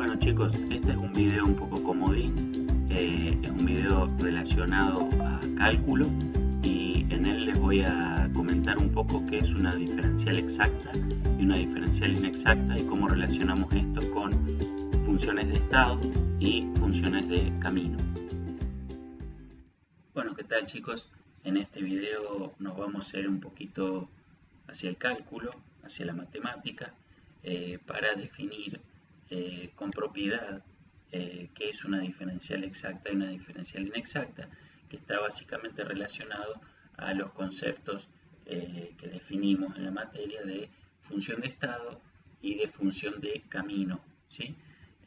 Bueno chicos, este es un video un poco comodín, es un video relacionado a cálculo y en él les voy a comentar un poco qué es una diferencial exacta y una diferencial inexacta y cómo relacionamos esto con funciones de estado y funciones de camino. Bueno, ¿qué tal chicos? En este video nos vamos a ir un poquito hacia el cálculo, hacia la matemática, para definir con propiedad qué es una diferencial exacta y una diferencial inexacta, que está básicamente relacionado a los conceptos que definimos en la materia de función de estado y de función de camino, ¿sí?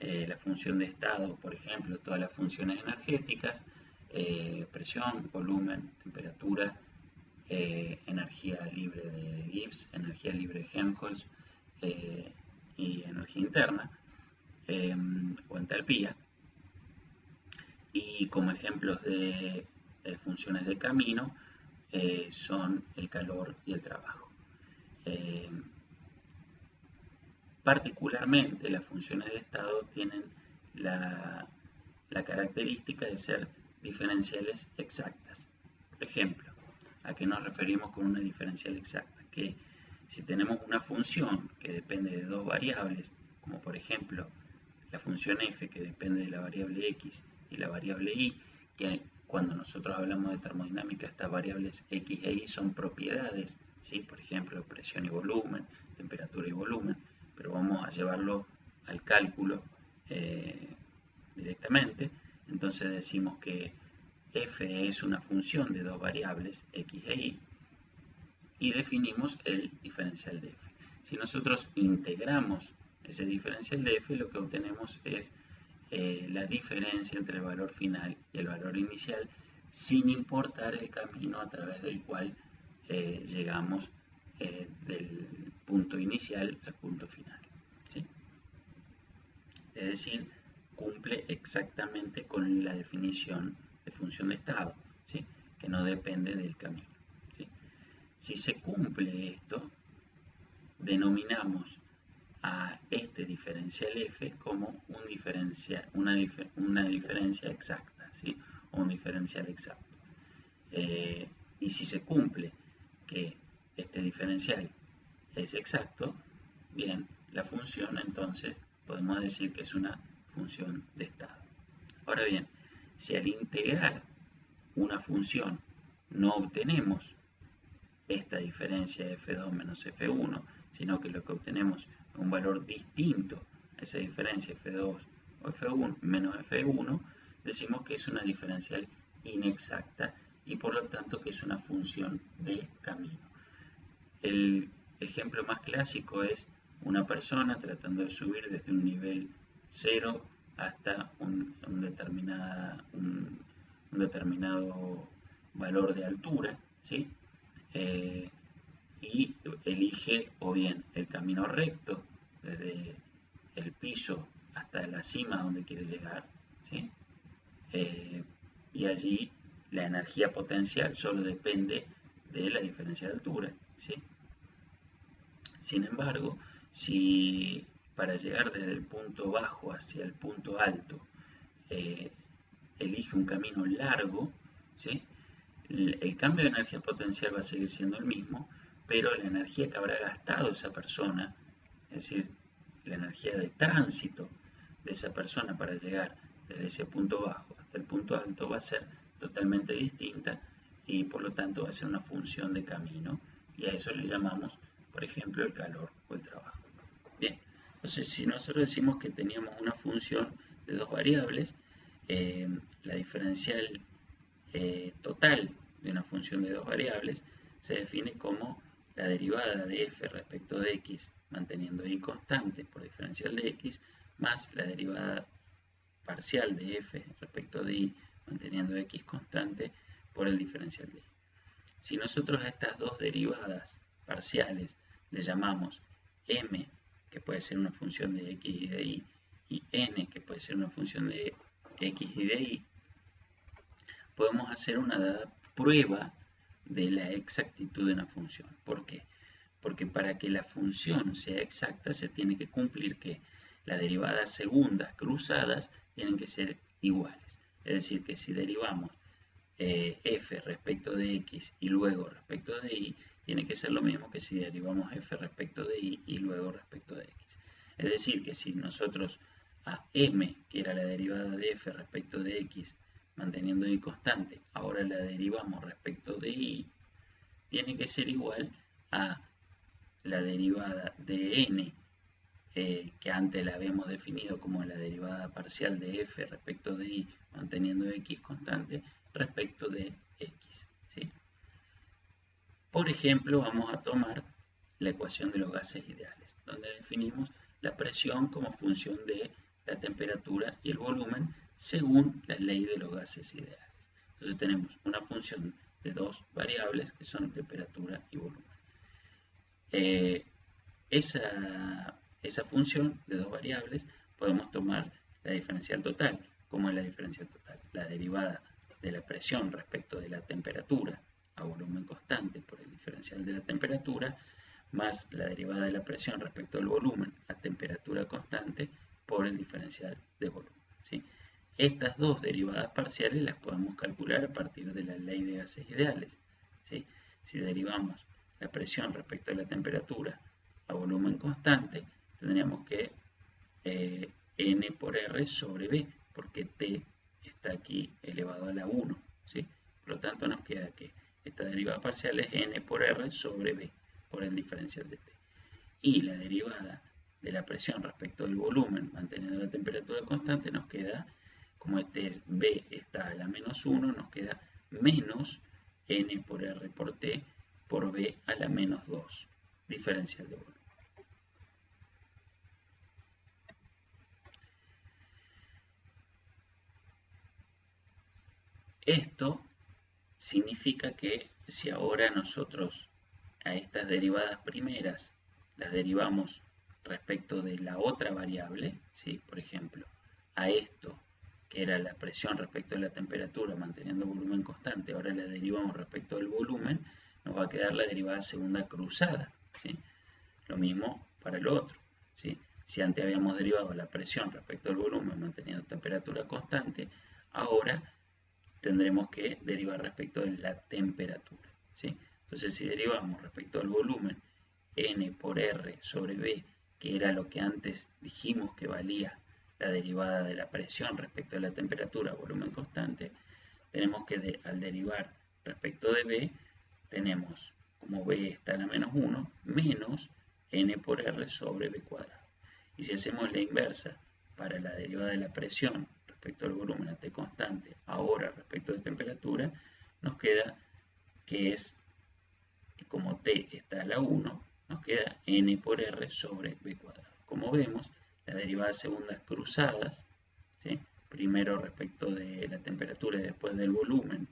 La función de estado, por ejemplo, todas las funciones energéticas, presión, volumen, temperatura, energía libre de Gibbs, energía libre de Helmholtz y energía interna o entalpía. Y como ejemplos de funciones de camino son el calor y el trabajo. Particularmente las funciones de estado tienen la característica de ser diferenciales exactas. Por ejemplo, ¿a qué nos referimos con una diferencial exacta? Que si tenemos una función que depende de dos variables, como por ejemplo la función f que depende de la variable x y la variable y, que cuando nosotros hablamos de termodinámica estas variables x e y son propiedades, ¿sí? Por ejemplo presión y volumen, temperatura y volumen, pero vamos a llevarlo al cálculo directamente. Entonces decimos que f es una función de dos variables x e y definimos el diferencial de f. Si nosotros integramos ese diferencial de f, lo que obtenemos es la diferencia entre el valor final y el valor inicial, sin importar el camino a través del cual llegamos del punto inicial al punto final, ¿sí? Es decir, cumple exactamente con la definición de función de estado, ¿sí? Que no depende del camino, ¿sí? Si se cumple esto, denominamos a este diferencial f como una diferencia exacta, ¿sí? O un diferencial exacto. Y si se cumple que este diferencial es exacto, bien, la función entonces podemos decir que es una función de estado. Ahora bien, si al integrar una función no obtenemos esta diferencia de f2 menos f1, sino que lo que obtenemos es un valor distinto a esa diferencia f2 o f1 menos f1, decimos que es una diferencial inexacta y por lo tanto que es una función de camino. El ejemplo más clásico es una persona tratando de subir desde un nivel 0 hasta un determinado valor de altura, ¿sí? Y elige o bien el camino recto desde el piso hasta la cima donde quiere llegar, ¿sí? Y allí la energía potencial solo depende de la diferencia de altura, ¿sí? Sin embargo, si para llegar desde el punto bajo hacia el punto alto elige un camino largo, ¿sí? El cambio de energía potencial va a seguir siendo el mismo, pero la energía que habrá gastado esa persona, es decir, la energía de tránsito de esa persona para llegar desde ese punto bajo hasta el punto alto va a ser totalmente distinta y por lo tanto va a ser una función de camino y a eso le llamamos, por ejemplo, el calor o el trabajo. Bien, entonces si nosotros decimos que teníamos una función de dos variables, la diferencial total de una función de dos variables se define como la derivada de f respecto de x manteniendo y constante por diferencial de x más la derivada parcial de f respecto de y manteniendo x constante por el diferencial de y. Si nosotros a estas dos derivadas parciales le llamamos m, que puede ser una función de x y de y n, que puede ser una función de x y de y, podemos hacer una prueba de la exactitud de una función. ¿Por qué? Porque para que la función sea exacta se tiene que cumplir que las derivadas segundas cruzadas tienen que ser iguales. Es decir, que si derivamos f respecto de x y luego respecto de y, tiene que ser lo mismo que si derivamos f respecto de y y luego respecto de x. Es decir, que si nosotros a m, que era la derivada de f respecto de x, manteniendo y constante, ahora la derivamos respecto de y, tiene que ser igual a la derivada de n, que antes la habíamos definido como la derivada parcial de f respecto de y, manteniendo x constante, respecto de x. ¿Sí? Por ejemplo, vamos a tomar la ecuación de los gases ideales, donde definimos la presión como función de la temperatura y el volumen según la ley de los gases ideales. Entonces tenemos una función de dos variables que son temperatura y volumen. Esa función de dos variables podemos tomar la diferencial total. ¿Cómo es la diferencial total? La derivada de la presión respecto de la temperatura a volumen constante por el diferencial de la temperatura, más la derivada de la presión respecto al volumen a temperatura constante por el diferencial de volumen. ¿Sí? Estas dos derivadas parciales las podemos calcular a partir de la ley de gases ideales. ¿Sí? Si derivamos la presión respecto a la temperatura a volumen constante, tendríamos que n por r sobre b, porque t está aquí elevado a la 1. ¿Sí? Por lo tanto, nos queda que esta derivada parcial es n por r sobre b, por el diferencial de t. Y la derivada de la presión respecto al volumen, manteniendo la temperatura constante, nos queda, como este b está a la menos 1, nos queda menos n por r por t por b a la menos 2, diferencial de volumen. Esto significa que si ahora nosotros a estas derivadas primeras las derivamos respecto de la otra variable, ¿sí? Por ejemplo, a esto, que era la presión respecto a la temperatura manteniendo volumen constante, ahora la derivamos respecto al volumen, nos va a quedar la derivada segunda cruzada. ¿Sí? Lo mismo para el otro. ¿Sí? Si antes habíamos derivado la presión respecto al volumen manteniendo temperatura constante, ahora tendremos que derivar respecto de la temperatura. ¿Sí? Entonces, si derivamos respecto al volumen n por r sobre b, que era lo que antes dijimos que valía la derivada de la presión respecto a la temperatura a volumen constante, tenemos que al derivar respecto de b, tenemos, como b está a la menos 1, menos n por r sobre b cuadrado. Y si hacemos la inversa para la derivada de la presión respecto al volumen a t constante, ahora respecto de temperatura, nos queda que es, como t está a la 1, nos queda n por r sobre b cuadrado. Como vemos, las derivadas segundas cruzadas, ¿sí? Primero respecto de la temperatura y después del volumen,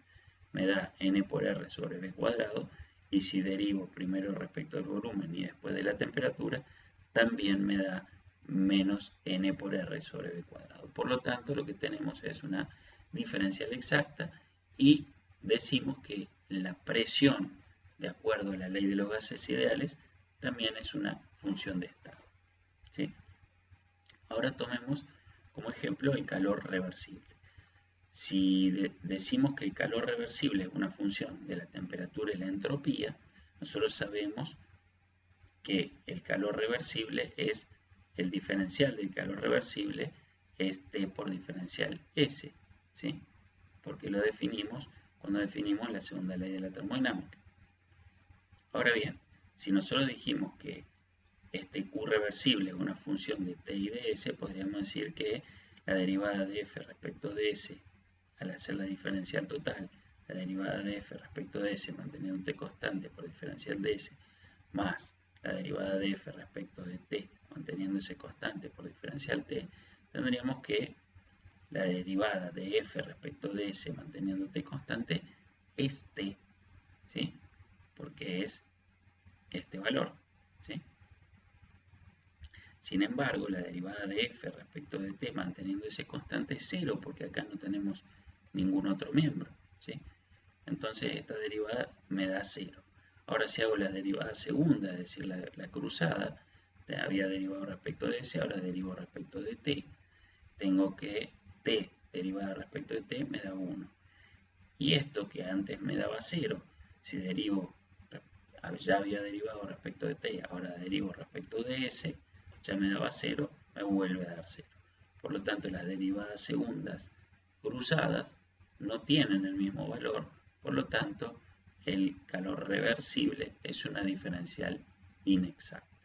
me da n por r sobre b cuadrado, y si derivo primero respecto al volumen y después de la temperatura, también me da menos n por r sobre b cuadrado. Por lo tanto, lo que tenemos es una diferencial exacta y decimos que la presión, de acuerdo a la ley de los gases ideales, también es una función de estado. ¿Sí? Ahora tomemos como ejemplo el calor reversible. Si decimos que el calor reversible es una función de la temperatura y la entropía, nosotros sabemos que el calor reversible es el diferencial del calor reversible es T por diferencial S, ¿sí? Porque lo definimos cuando definimos la segunda ley de la termodinámica. Ahora bien, si nosotros dijimos que este Q reversible es una función de T y de S, podríamos decir que la derivada de F respecto de S, al hacer la diferencial total, la derivada de F respecto de S manteniendo un T constante por diferencial de S, más la derivada de F respecto de T manteniendo ese constante por diferencial T, tendríamos que la derivada de F respecto de S manteniendo T constante es T, ¿sí? Porque es este valor, ¿sí? Sin embargo, la derivada de f respecto de t manteniendo ese constante es 0, porque acá no tenemos ningún otro miembro, ¿sí? Entonces esta derivada me da 0. Ahora si hago la derivada segunda, es decir, la cruzada, había derivado respecto de S, ahora derivo respecto de T. Tengo que T derivada respecto de T me da 1. Y esto que antes me daba 0, si derivo, ya había derivado respecto de T, ahora derivo respecto de S, ya me daba 0, me vuelve a dar 0. Por lo tanto, las derivadas segundas cruzadas no tienen el mismo valor, por lo tanto, el calor reversible es una diferencial inexacta.